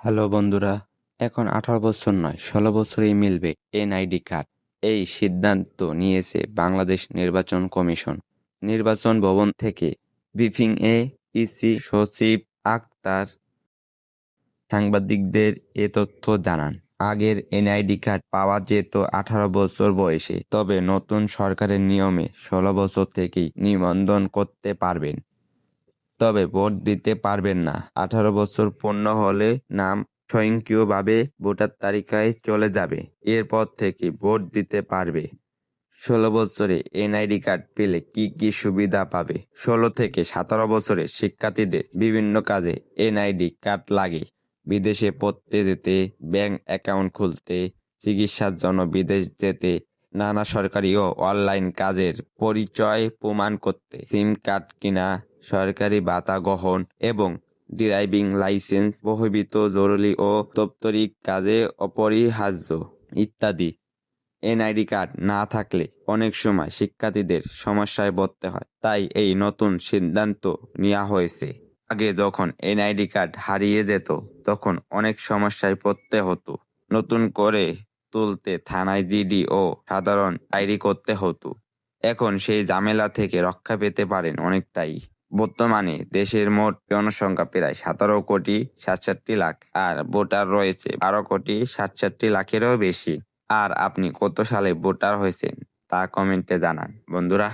Hello বন্ধুরা, এখন 18 বছর নয় 16 বছরেই মিলবে এনআইডি কার্ড। এই সিদ্ধান্ত নিয়েছে বাংলাদেশ নির্বাচন কমিশন। নির্বাচন ভবন থেকে ব্রিফিংয়ে ইসি সচিব আক্তার সাংবাদিকদের এ তথ্য জানান। আগের এনআইডি কার্ড পাওয়া যেত 18 বছর বয়সে, তবে নতুন সরকারের নিয়মে 16 বছর থেকেই নিবন্ধন করতে পারবেন। তবে ভোট দিতে পারবেন না। 18 বছর পূর্ণ হলে নাম স্বয়ংক্রিয়ভাবে ভোটার তালিকায় চলে যাবে। এরপর থেকে ভোট দিতে পারবে। 16 বছরে এনআইডি কার্ড পেলে কি কি সুবিধা পাবে? 16 থেকে 17 বছরের শিক্ষার্থীদের বিভিন্ন কাজে এনআইডি কার্ড লাগে। বিদেশে পড়তে যেতে, ব্যাংক অ্যাকাউন্ট খুলতে, চিকিৎসার জন্য বিদেশ যেতে, নানা সরকারি ও অনলাইন কাজের পরিচয় প্রমাণ করতে, সিম কার্ড কিনা, সরকারি ভাতা গ্রহণ এবং ড্রাইভিং লাইসেন্স প্রভৃতি জরুরি ও দাপ্তরিক কাজে অপরিহার্য ইত্যাদি। এনআইডি কার্ড না থাকলে অনেক সময় শিক্ষার্থীদের সমস্যায় পড়তে হয়, তাই এই নতুন সিদ্ধান্ত নেওয়া হয়েছে। আগে যখন এনআইডি কার্ড হারিয়ে যেত তখন অনেক সমস্যায় পড়তে হতো। নতুন করে তুলতে থানায় জিডি ও সাধারণ ডায়েরি করতে হতো। এখন সেই ঝামেলা থেকে রক্ষা পেতে পারেন অনেকটাই। বর্তমানে দেশের মোট জনসংখ্যা প্রায় 17,67,00,000 আর ভোটার রয়েছে 12,67,00,000-এরও বেশি। আর আপনি কত সালে ভোটার হয়েছেন তা কমেন্টে জানান বন্ধুরা।